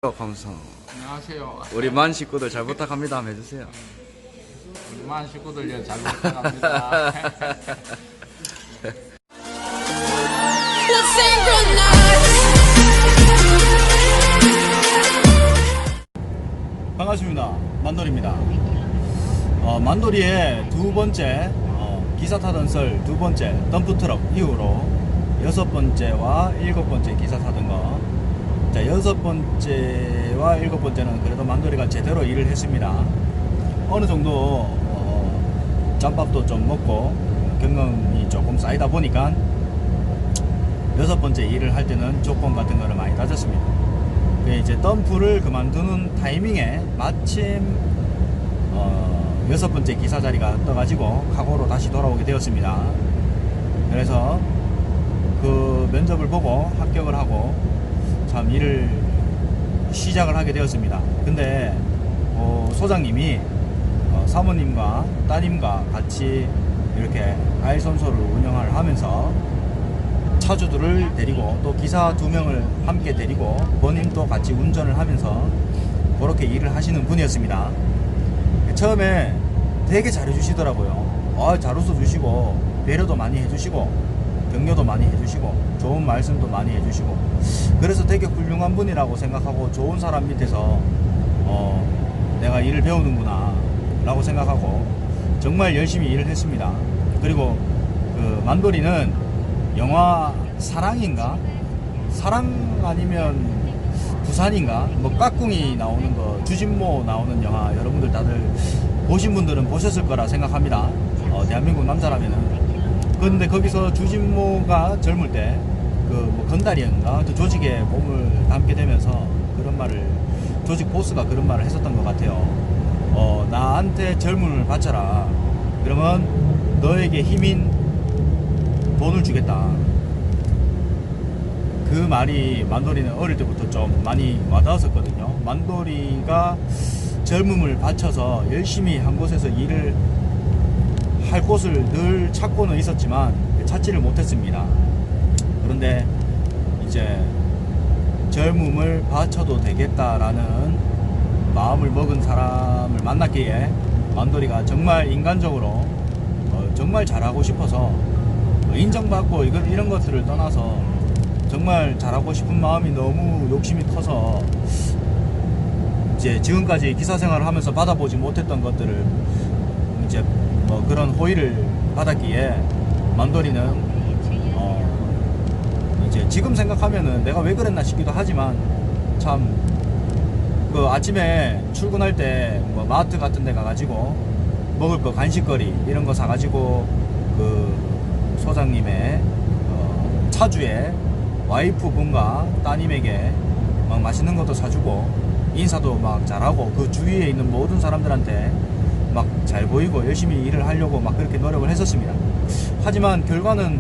감사. 안녕하세요. 우리 만 식구들 잘 부탁합니다. 한번 해주세요. 우리 만 식구들 잘 부탁합니다. 반갑습니다. 만돌입니다. 만돌이의 두 번째 기사 타던 썰 두 번째 덤프트럭 이후로 여섯 번째와 일곱 번째 기사 타던 거. 자, 여섯 번째와 일곱 번째는 그래도 만돌이가 제대로 일을 했습니다. 어느 정도 짬밥도 좀 먹고 경험이 조금 쌓이다 보니까 여섯 번째 일을 할 때는 조건 같은 거를 많이 따졌습니다. 이제 덤프를 그만두는 타이밍에 마침 여섯 번째 기사 자리가 떠가지고 카고로 다시 돌아오게 되었습니다. 그래서 그 면접을 보고 합격을 하고 참 일을 시작을 하게 되었습니다. 근데 소장님이 사모님과 따님과 같이 이렇게 아이손소를 운영을 하면서 차주들을 데리고 또 기사 2명을 함께 데리고 본인도 같이 운전을 하면서 그렇게 일을 하시는 분이었습니다. 처음에 되게 잘해주시더라고요. 잘 웃어주시고 배려도 많이 해주시고 격려도 많이 해주시고 좋은 말씀도 많이 해주시고 그래서 되게 훌륭한 분이라고 생각하고 좋은 사람 밑에서 내가 일을 배우는구나 라고 생각하고 정말 열심히 일을 했습니다. 그리고 그 만돌이는 영화 사랑인가? 사랑 아니면 부산인가? 뭐 까꿍이 나오는 거 주진모 나오는 영화 여러분들 다들 보신 분들은 보셨을 거라 생각합니다. 대한민국 남자라면은. 근데 거기서 주진모가 젊을 때 그 뭐 건달이인가 그 조직에 몸을 담게 되면서 그런 말을 조직 보스가 그런 말을 했었던 것 같아요. 나한테 젊음을 바쳐라. 그러면 너에게 힘인 돈을 주겠다. 그 말이 만돌이는 어릴 때부터 좀 많이 와닿았었거든요. 만돌이가 젊음을 바쳐서 열심히 한 곳에서 일을 할 곳을 늘 찾고는 있었지만 찾지를 못했습니다. 그런데 이제 젊음을 바쳐도 되겠다라는 마음을 먹은 사람을 만났기에 만돌이가 정말 인간적으로 정말 잘하고 싶어서 인정받고 이런 것들을 떠나서 정말 잘하고 싶은 마음이 너무 욕심이 커서 이제 지금까지 기사 생활을 하면서 받아보지 못했던 것들을 이제 뭐 그런 호의를 받았기에 만돌이는 이제 지금 생각하면은 내가 왜 그랬나 싶기도 하지만 참 그 아침에 출근할 때 뭐 마트 같은 데 가가지고 먹을 거 간식거리 이런 거 사가지고 그 소장님의 차주에 와이프 분과 따님에게 막 맛있는 것도 사주고 인사도 막 잘하고 그 주위에 있는 모든 사람들한테 막 잘 보이고 열심히 일을 하려고 막 그렇게 노력을 했었습니다. 하지만 결과는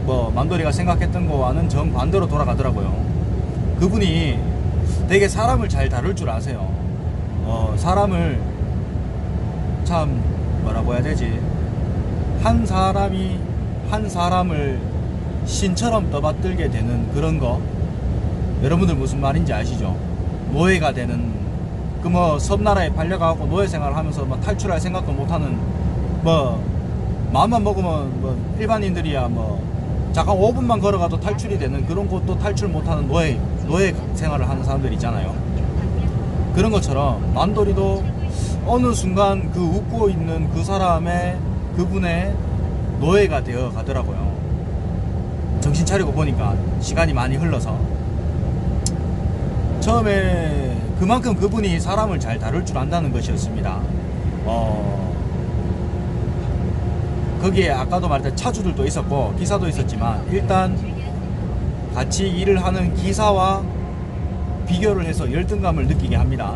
뭐 만돌이가 생각했던 거와는 정반대로 돌아가더라고요. 그분이 되게 사람을 잘 다룰 줄 아세요. 사람을 참 뭐라고 해야 되지? 한 사람이 한 사람을 신처럼 떠받들게 되는 그런 거 여러분들 무슨 말인지 아시죠? 노예가 되는 그 뭐 섬나라에 팔려가고 노예 생활을 하면서 뭐 탈출할 생각도 못하는 뭐 마음만 먹으면 뭐 일반인들이야 뭐 잠깐 5분만 걸어가도 탈출이 되는 그런 곳도 탈출 못하는 노예 생활을 하는 사람들 있잖아요. 그런 것처럼 만돌이도 어느 순간 그 웃고 있는 그 사람의 그분의 노예가 되어 가더라고요. 정신 차리고 보니까 시간이 많이 흘러서 처음에 그만큼 그분이 사람을 잘 다룰 줄 안다는 것이었습니다. 거기에 아까도 말했던 차주들도 있었고 기사도 있었지만 일단 같이 일을 하는 기사와 비교를 해서 열등감을 느끼게 합니다.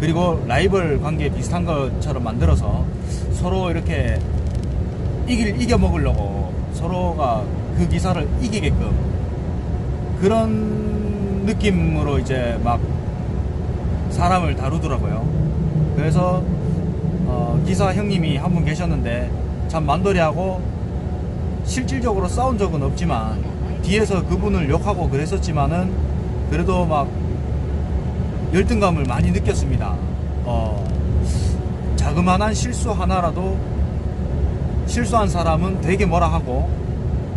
그리고 라이벌 관계 비슷한 것처럼 만들어서 서로 이렇게 이겨 먹으려고 서로가 그 기사를 이기게끔 그런 느낌으로 이제 막 사람을 다루더라고요. 그래서 기사 형님이 한 분 계셨는데 참 만돌이하고 실질적으로 싸운 적은 없지만 뒤에서 그분을 욕하고 그랬었지만은 그래도 막 열등감을 많이 느꼈습니다. 자그마한 실수 하나라도 실수한 사람은 되게 뭐라 하고,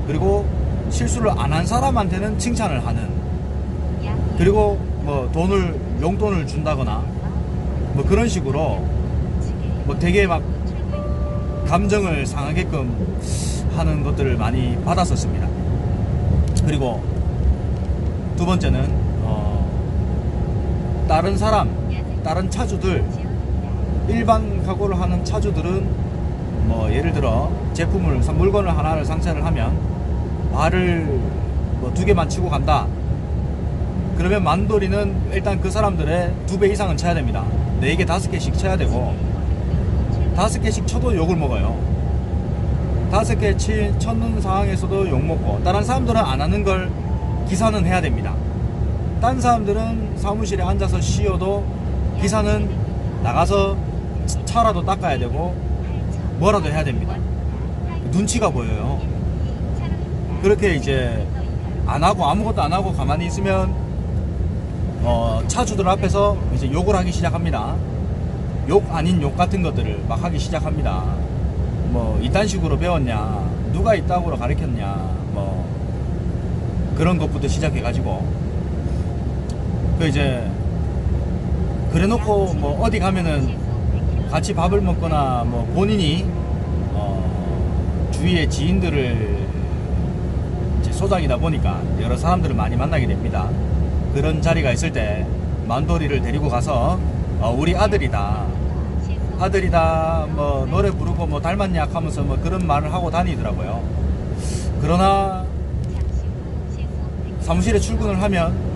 그리고 실수를 안 한 사람한테는 칭찬을 하는, 그리고 뭐 용돈을 준다거나 뭐 그런 식으로 뭐 되게 막 감정을 상하게끔 하는 것들을 많이 받았었습니다. 그리고 두 번째는 다른 차주들, 일반 가구를 하는 차주들은 뭐 예를 들어 물건을 하나를 상차를 하면 발을 뭐 2개만 치고 간다. 그러면 만돌이는 일단 그 사람들의 2배 이상은 쳐야 됩니다. 4개, 5개씩 쳐야 되고, 5개씩 쳐도 욕을 먹어요. 5개 쳤는 상황에서도 욕 먹고, 다른 사람들은 안 하는 걸 기사는 해야 됩니다. 다른 사람들은 사무실에 앉아서 쉬어도 기사는 나가서 차라도 닦아야 되고 뭐라도 해야 됩니다. 눈치가 보여요. 그렇게 이제 아무것도 안 하고 가만히 있으면 차주들 앞에서 이제 욕을 하기 시작합니다. 욕 아닌 욕 같은 것들을 막 하기 시작합니다. 뭐 이딴 식으로 배웠냐, 누가 이따구로 가르쳤냐, 뭐 그런 것부터 시작해가지고, 그 이제 그래놓고 뭐 어디 가면은 같이 밥을 먹거나 뭐 본인이 주위의 지인들을 이제 소장이다 보니까 여러 사람들을 많이 만나게 됩니다. 그런 자리가 있을 때 만돌이를 데리고 가서 우리 아들이다 뭐 노래 부르고 뭐 닮았냐 하면서 뭐 그런 말을 하고 다니더라고요. 그러나 사무실에 출근을 하면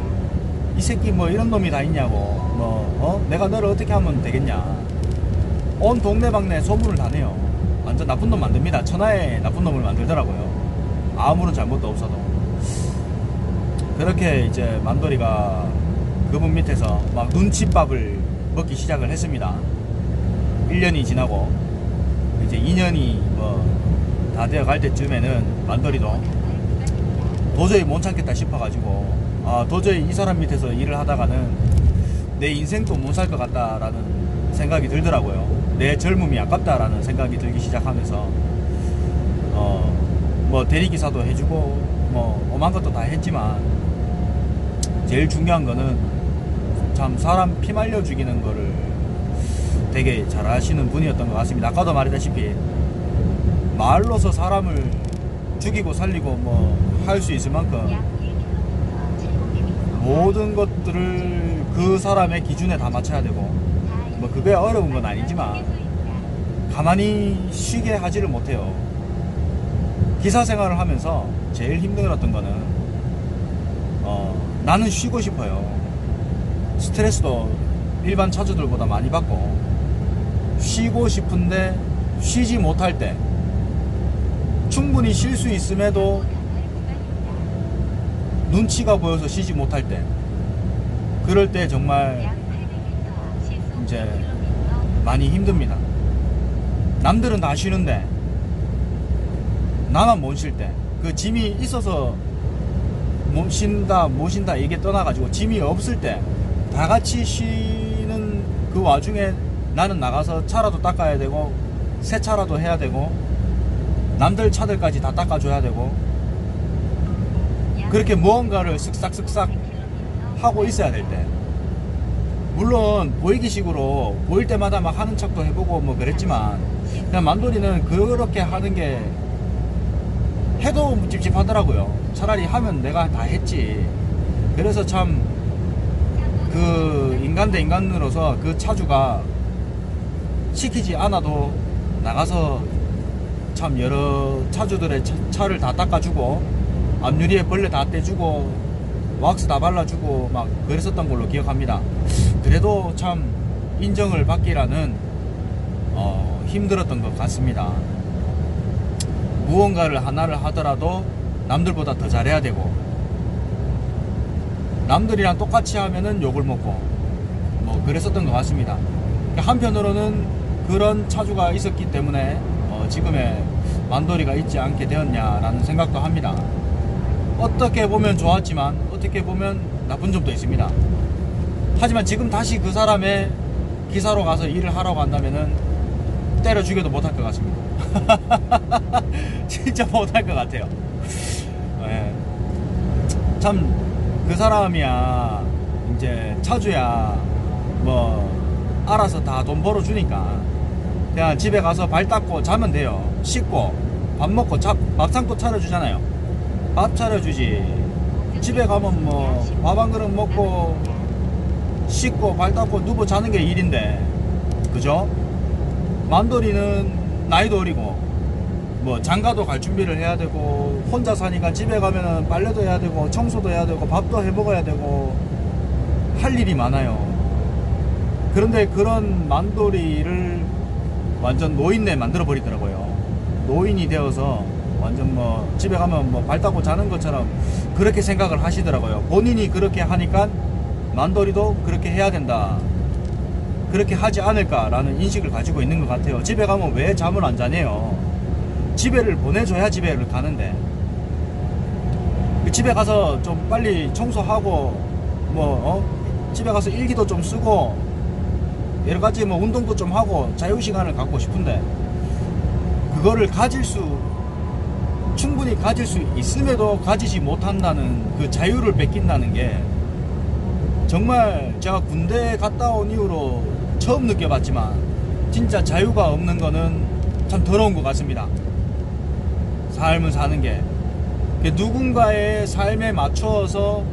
이 새끼 뭐 이런 놈이 다 있냐고, 내가 너를 어떻게 하면 되겠냐, 온 동네방네 소문을 다 내요. 완전 나쁜 놈 만듭니다. 천하의 나쁜 놈을 만들더라고요. 아무런 잘못도 없어도. 그렇게 이제 만돌이가 그분 밑에서 막 눈칫밥을 먹기 시작을 했습니다. 1년이 지나고 이제 2년이 뭐 다 되어 갈 때쯤에는 만돌이도 도저히 못 참겠다 싶어가지고, 도저히 이 사람 밑에서 일을 하다가는 내 인생도 못 살 것 같다라는 생각이 들더라고요. 내 젊음이 아깝다라는 생각이 들기 시작하면서 뭐 대리기사도 해주고 뭐 오만 것도 다 했지만, 제일 중요한 거는 참 사람 피 말려 죽이는 거를 되게 잘 하시는 분이었던 것 같습니다. 아까도 말했다시피 말로서 사람을 죽이고 살리고 뭐 할 수 있을 만큼 모든 것들을 그 사람의 기준에 다 맞춰야 되고, 뭐 그게 어려운 건 아니지만 가만히 쉬게 하지를 못해요. 기사 생활을 하면서 제일 힘들었던 거는 나는 쉬고 싶어요. 스트레스도 일반 차주들보다 많이 받고, 쉬고 싶은데 쉬지 못할 때, 충분히 쉴 수 있음에도 눈치가 보여서 쉬지 못할 때, 그럴 때 정말 이제 많이 힘듭니다. 남들은 다 쉬는데 나만 못 쉴 때, 그 짐이 있어서 못 쉰다 이게 떠나가지고 짐이 없을 때 다 같이 쉬는 그 와중에 나는 나가서 차라도 닦아야 되고 세차라도 해야 되고 남들 차들까지 다 닦아줘야 되고, 그렇게 무언가를 쓱싹쓱싹 하고 있어야 될 때, 물론 보이기식으로 보일 때마다 막 하는 척도 해보고 뭐 그랬지만, 그냥 만돌이는 그렇게 하는 게 해도 찝찝하더라고요. 차라리 하면 내가 다 했지. 그래서 참 그 인간 대 인간으로서 그 차주가 시키지 않아도 나가서 참 여러 차주들의 차를 다 닦아주고 앞유리에 벌레 다 떼주고 왁스 다 발라주고 막 그랬었던 걸로 기억합니다. 그래도 참 인정을 받기라는 힘들었던 것 같습니다. 무언가를 하나를 하더라도 남들보다 더 잘해야 되고, 남들이랑 똑같이 하면은 욕을 먹고 뭐 그랬었던 것 같습니다. 한편으로는 그런 차주가 있었기 때문에 지금의 만돌이가 있지 않게 되었냐라는 생각도 합니다. 어떻게 보면 좋았지만 어떻게 보면 나쁜 점도 있습니다. 하지만 지금 다시 그 사람의 기사로 가서 일을 하라고 한다면은 때려 죽여도 못할 것 같습니다. 진짜 못할 것 같아요. 예. 참 그 사람이야 이제 차주야 뭐 알아서 다 돈 벌어주니까 그냥 집에 가서 발 닦고 자면 돼요. 씻고 밥 먹고 밥상도 차려주잖아요. 밥 차려주지. 집에 가면 뭐 밥 한 그릇 먹고 씻고 발 닦고 누워 자는 게 일인데, 그죠? 만돌이는 나이도 어리고 뭐 장가도 갈 준비를 해야 되고 혼자 사니까 집에 가면은 빨래도 해야 되고 청소도 해야 되고 밥도 해 먹어야 되고 할 일이 많아요. 그런데 그런 만돌이를 완전 노인네 만들어 버리더라고요. 노인이 되어서 완전 뭐 집에 가면 뭐 발 닦고 자는 것처럼 그렇게 생각을 하시더라고요. 본인이 그렇게 하니까 만돌이도 그렇게 해야 된다, 그렇게 하지 않을까라는 인식을 가지고 있는 것 같아요. 집에 가면 왜 잠을 안 자네요. 집에를 보내줘야 집에를 가는데, 집에 가서 좀 빨리 청소하고 집에 가서 일기도 좀 쓰고 여러가지 뭐 운동도 좀 하고 자유시간을 갖고 싶은데, 그거를 충분히 가질 수 있음에도 가지지 못한다는 그 자유를 뺏긴다는 게 정말 제가 군대 갔다 온 이후로 처음 느껴봤지만 진짜 자유가 없는 거는 참 더러운 것 같습니다. 삶을 사는 게 누군가의 삶에 맞춰서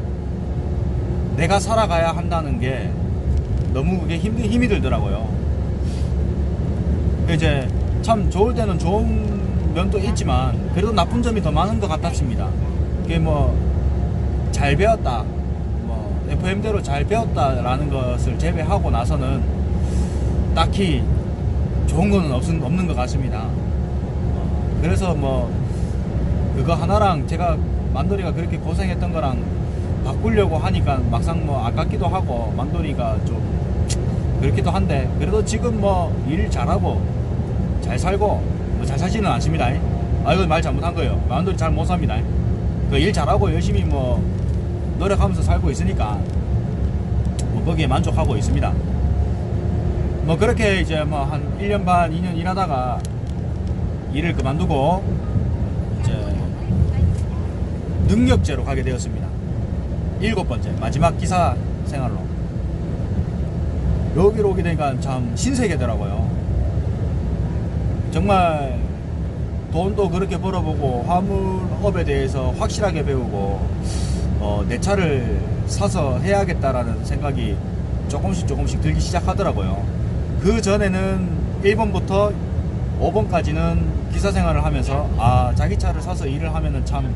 내가 살아가야 한다는 게 너무 그게 힘이 들더라고요. 이제 참 좋을 때는 좋은 면도 있지만 그래도 나쁜 점이 더 많은 것 같았습니다. 그게 뭐 잘 배웠다, 뭐 FM대로 잘 배웠다라는 것을 제외하고 나서는 딱히 좋은 거는 없는 것 같습니다. 그래서 뭐 그거 하나랑 제가 만돌이가 그렇게 고생했던 거랑 바꾸려고 하니까 막상 뭐 아깝기도 하고 만돌이가 좀 그렇기도 한데, 그래도 지금 뭐 일 잘하고 잘 살고 뭐 잘 살지는 않습니다. 이거 말 잘못한 거예요. 만돌이 잘 못 삽니다. 그 일 잘하고 열심히 뭐 노력하면서 살고 있으니까 뭐 거기에 만족하고 있습니다. 뭐 그렇게 이제 뭐 한 1년 반 2년 일하다가 일을 그만두고 이제 능력제로 가게 되었습니다. 7번째 마지막 기사 생활로 여기로 오게 되니까 참 신세계더라고요. 정말 돈도 그렇게 벌어보고 화물업에 대해서 확실하게 배우고 내 차를 사서 해야겠다라는 생각이 조금씩 들기 시작하더라고요. 그 전에는 1번부터 5번까지는 기사 생활을 하면서 자기 차를 사서 일을 하면은 참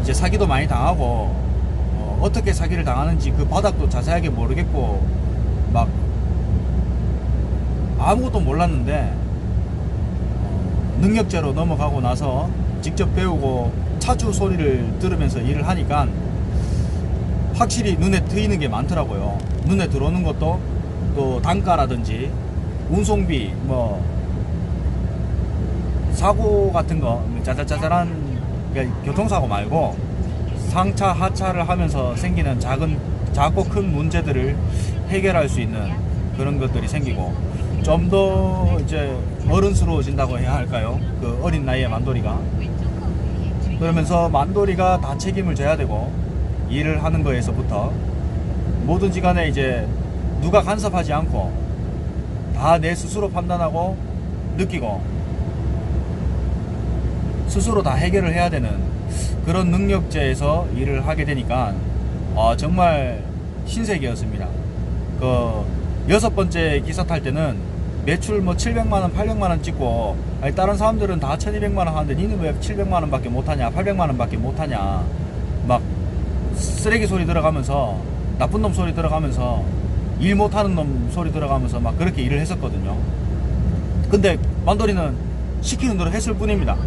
이제 사기도 많이 당하고 어떻게 사기를 당하는지 그 바닥도 자세하게 모르겠고 막 아무것도 몰랐는데 능력제로 넘어가고 나서 직접 배우고 차주 소리를 들으면서 일을 하니까 확실히 눈에 트이는 게 많더라고요. 눈에 들어오는 것도 또 단가라든지 운송비, 뭐 사고 같은 거 짜잘짜잘한, 그러니까 교통사고 말고 상차 하차를 하면서 생기는 작고 큰 문제들을 해결할 수 있는 그런 것들이 생기고 좀 더 이제 어른스러워진다고 해야 할까요? 그 어린 나이에 만돌이가 그러면서 만돌이가 다 책임을 져야 되고, 일을 하는 거에서부터 뭐든지 간에 이제 누가 간섭하지 않고 다 내 스스로 판단하고 느끼고 스스로 다 해결을 해야 되는 그런 능력제에서 일을 하게 되니까 정말 신세계였습니다. 그 6번째 기사 탈 때는 매출 뭐 700만원 800만원 찍고, 아니 다른 사람들은 다 1200만원 하는데 니는 왜 700만원 밖에 못하냐 800만원 밖에 못하냐 막 쓰레기 소리 들어가면서 나쁜 놈 소리 들어가면서 일 못하는 놈 소리 들어가면서 막 그렇게 일을 했었거든요. 근데 만돌이는 시키는 대로 했을 뿐입니다.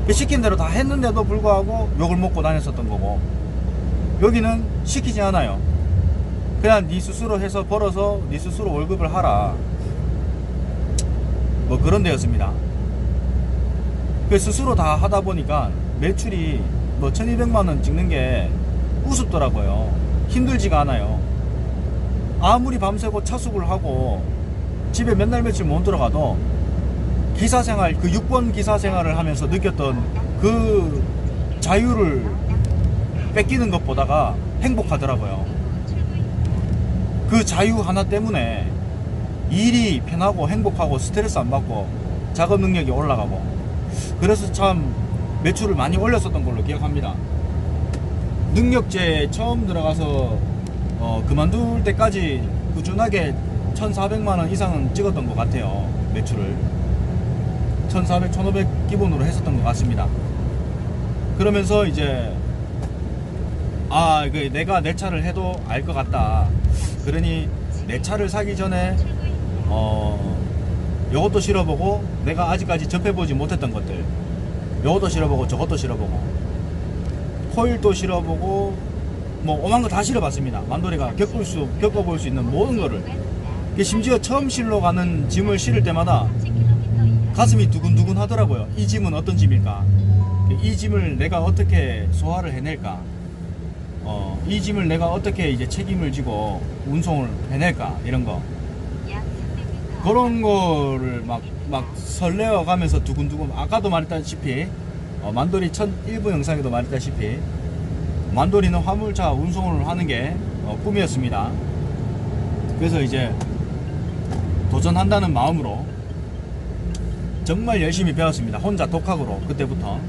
시키는 대로 다 했는데도 불구하고 욕을 먹고 다녔었던 거고, 여기는 시키지 않아요. 그냥 네 스스로 해서 벌어서 네 스스로 월급을 하라, 뭐 그런 데였습니다. 그 스스로 다 하다 보니까 매출이 뭐 1200만원 찍는 게 우습더라고요. 힘들지가 않아요. 아무리 밤새고 차숙을 하고 집에 몇 날 며칠 못 들어가도 기사생활, 그 6번 기사생활을 하면서 느꼈던 그 자유를 뺏기는 것보다가 행복하더라고요. 그 자유 하나 때문에 일이 편하고 행복하고 스트레스 안 받고 작업 능력이 올라가고, 그래서 참 매출을 많이 올렸었던 걸로 기억합니다. 능력제 처음 들어가서 그만둘 때까지 꾸준하게 1,400만원 이상은 찍었던 것 같아요. 매출을 1,400, 1,500 기본으로 했었던 것 같습니다. 그러면서 이제 내가 내 차를 해도 알 것 같다. 그러니 내 차를 사기 전에 요것도 실어보고, 내가 아직까지 접해보지 못했던 것들, 요것도 실어보고 저것도 실어보고, 코일도 실어보고, 뭐 오만 거 다 실어봤습니다. 만돌이가 겪어볼 수 있는 모든 거를. 심지어 처음 실러 가는 짐을 실을 때마다 가슴이 두근두근 하더라고요. 이 짐은 어떤 짐일까? 이 짐을 내가 어떻게 소화를 해낼까? 이 짐을 내가 어떻게 이제 책임을 지고 운송을 해낼까? 이런 거. 그런 거를 막 설레어 가면서 두근두근, 아까도 말했다시피, 만돌이 첫 1부 영상에도 말했다시피, 만돌이는 화물차 운송을 하는 게 꿈이었습니다. 그래서 이제 도전한다는 마음으로 정말 열심히 배웠습니다. 혼자 독학으로. 그때부터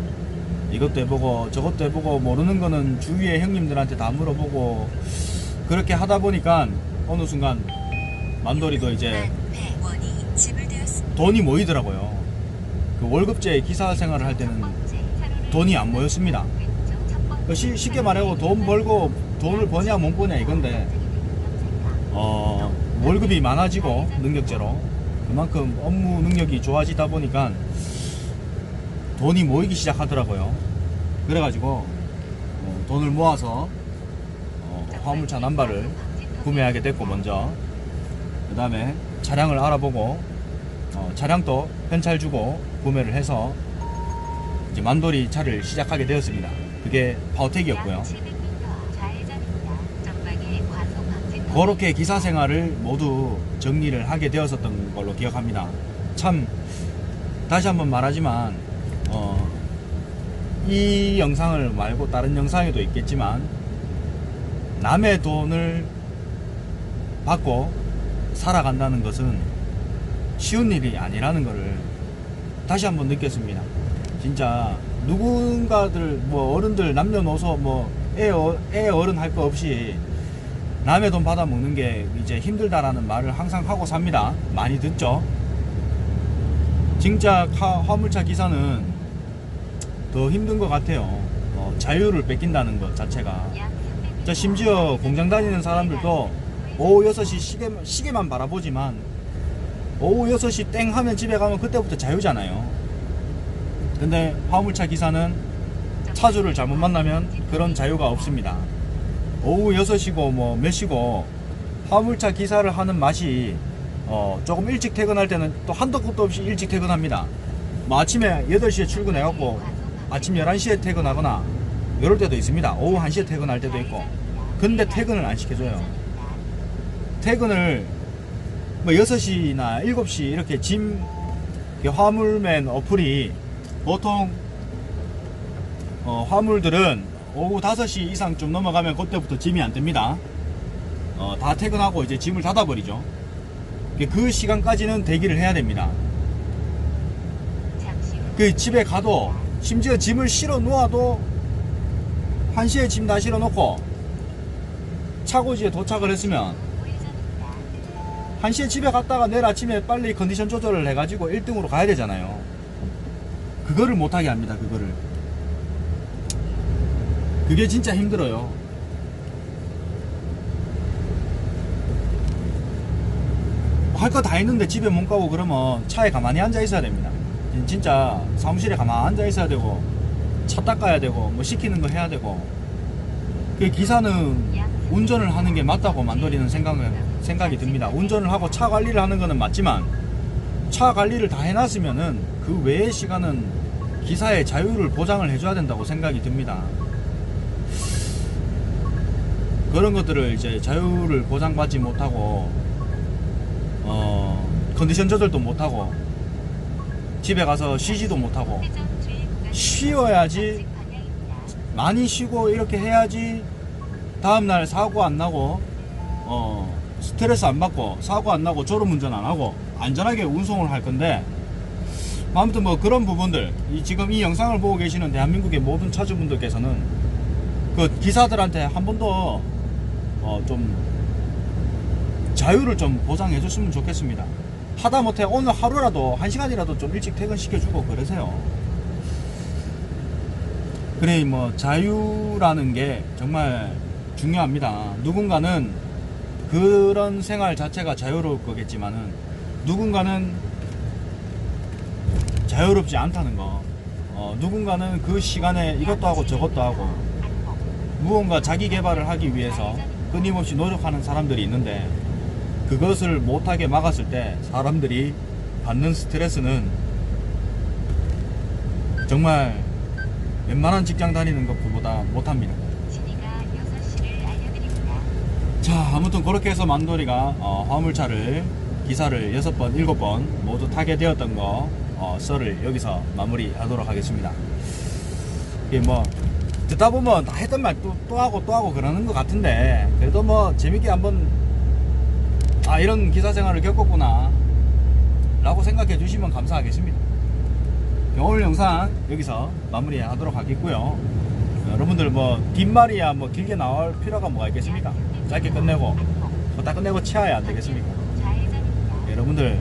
이것도 해보고 저것도 해보고, 모르는 거는 주위의 형님들한테 다 물어보고, 그렇게 하다 보니까 어느 순간 만돌이도 이제 돈이 모이더라고요. 그 월급제 기사 생활을 할 때는 돈이 안 모였습니다. 쉽게 말하고 돈 벌고 돈을 버냐 못 버냐 이건데, 월급이 많아지고 능력제로 그만큼 업무 능력이 좋아지다 보니까 돈이 모이기 시작하더라고요. 그래가지고 돈을 모아서 화물차 남발을 구매하게 됐고, 먼저 그 다음에 차량을 알아보고 차량도 현찰 주고 구매를 해서 이제 만돌이 차를 시작하게 되었습니다. 그게 파워텍이었고요. 그렇게 기사 생활을 모두 정리를 하게 되었었던 걸로 기억합니다. 참, 다시 한번 말하지만 이 영상을 말고 다른 영상에도 있겠지만, 남의 돈을 받고 살아간다는 것은 쉬운 일이 아니라는 것을 다시 한번 느꼈습니다. 진짜 누군가들, 뭐 어른들 남녀노소 뭐 애 어른 할 거 없이 남의 돈 받아 먹는 게 이제 힘들다라는 말을 항상 하고 삽니다. 많이 듣죠. 진짜 화물차 기사는 더 힘든 것 같아요. 자유를 뺏긴다는 것 자체가. 심지어 공장 다니는 사람들도 오후 6시 시계만 바라보지만, 오후 6시 땡 하면 집에 가면 그때부터 자유잖아요. 근데 화물차 기사는 차주를 잘못 만나면 그런 자유가 없습니다. 오후 6시고 뭐 몇 시고 화물차 기사를 하는 맛이, 조금 일찍 퇴근할 때는 또 한도 끝도 없이 일찍 퇴근합니다. 뭐 아침에 8시에 출근해갖고 아침 11시에 퇴근하거나 이럴 때도 있습니다. 오후 1시에 퇴근할 때도 있고. 근데 퇴근을 안 시켜줘요. 퇴근을 뭐 6시나 7시 이렇게 화물맨 어플이, 보통 화물들은 오후 5시 이상 좀 넘어가면 그때부터 짐이 안 뜹니다. 다 퇴근하고 이제 짐을 닫아버리죠. 그 시간까지는 대기를 해야 됩니다. 그 집에 가도, 심지어 짐을 실어 놓아도 1시에 짐 다 실어 놓고 차고지에 도착을 했으면 1시에 집에 갔다가 내일 아침에 빨리 컨디션 조절을 해가지고 1등으로 가야 되잖아요. 그거를 못하게 합니다. 그게 진짜 힘들어요. 할 거 다 했는데 집에 못 가고 그러면 차에 가만히 앉아 있어야 됩니다. 진짜 사무실에 가만히 앉아 있어야 되고, 차 닦아야 되고, 뭐 시키는 거 해야 되고. 그 기사는 운전을 하는 게 맞다고 만돌이는 생각이 듭니다. 운전을 하고 차 관리를 하는 거는 맞지만, 차 관리를 다 해놨으면은 그 외의 시간은 기사의 자유를 보장을 해줘야 된다고 생각이 듭니다. 그런 것들을 이제 자유를 보장받지 못하고 컨디션 조절도 못하고 집에 가서 쉬지도 못하고 쉬어야지 많이 쉬고 이렇게 해야지 다음날 사고 안 나고 스트레스 안 받고 사고 안 나고 졸음운전 안 하고 안전하게 운송을 할 건데 아무튼 뭐 그런 부분들 지금 이 영상을 보고 계시는 대한민국의 모든 차주분들께서는 그 기사들한테 한 번 더 좀 자유를 좀 보장해 줬으면 좋겠습니다. 하다못해 오늘 하루라도 1시간이라도 좀 일찍 퇴근시켜주고 그러세요. 그래 뭐 자유라는 게 정말 중요합니다. 누군가는 그런 생활 자체가 자유로울 거겠지만은 누군가는 자유롭지 않다는 거. 누군가는 그 시간에 이것도 하고 저것도 하고 무언가 자기 개발을 하기 위해서 끊임없이 노력하는 사람들이 있는데 그것을 못하게 막았을 때 사람들이 받는 스트레스는 정말 웬만한 직장 다니는 것보다 못합니다. 자, 아무튼 그렇게 해서 만돌이가 화물차를 기사를 6번, 7번 모두 타게 되었던 거 썰을 여기서 마무리하도록 하겠습니다. 이게 뭐 듣다 보면 다 했던 말 또 하고 그러는 것 같은데 그래도 뭐 재밌게 한번 이런 기사 생활을 겪었구나 라고 생각해 주시면 감사하겠습니다. 오늘 영상 여기서 마무리하도록 하겠고요. 여러분들 뭐 뒷말이야 뭐 길게 나올 필요가 뭐가 있겠습니까? 짧게 끝내고 다 끝내고 치아야 안 되겠습니까? 여러분들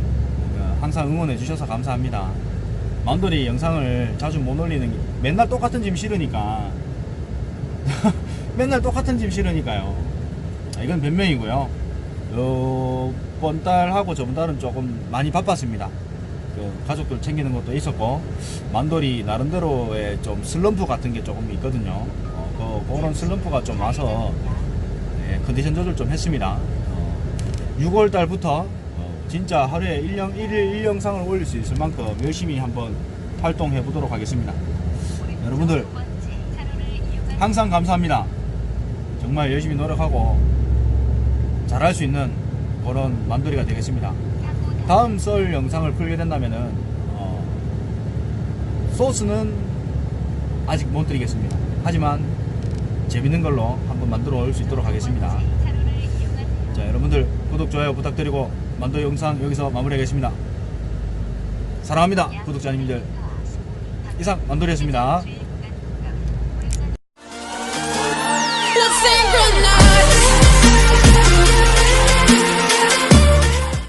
항상 응원해 주셔서 감사합니다. 만돌이 영상을 자주 못 올리는 맨날 똑같은 짐 실으니까 맨날 똑같은 짐 실으니까요. 이건 변명이고요. 이번 달하고 저번 달은 조금 많이 바빴습니다. 가족들 챙기는 것도 있었고 만돌이 나름대로의 좀 슬럼프 같은 게 조금 있거든요. 그런 슬럼프가 좀 와서 컨디션 조절 좀 했습니다. 6월 달부터 진짜 하루에 1일 1영상을 올릴 수 있을 만큼 열심히 한번 활동해 보도록 하겠습니다. 여러분들 항상 감사합니다. 정말 열심히 노력하고 잘할 수 있는 그런 만돌이가 되겠습니다. 다음 썰 영상을 풀게 된다면은 소스는 아직 못 드리겠습니다. 하지만 재밌는 걸로 한번 만들어 올 수 있도록 하겠습니다. 자, 여러분들 구독 좋아요 부탁드리고 만돌이 영상 여기서 마무리하겠습니다. 사랑합니다 구독자님들. 이상 만돌이였습니다.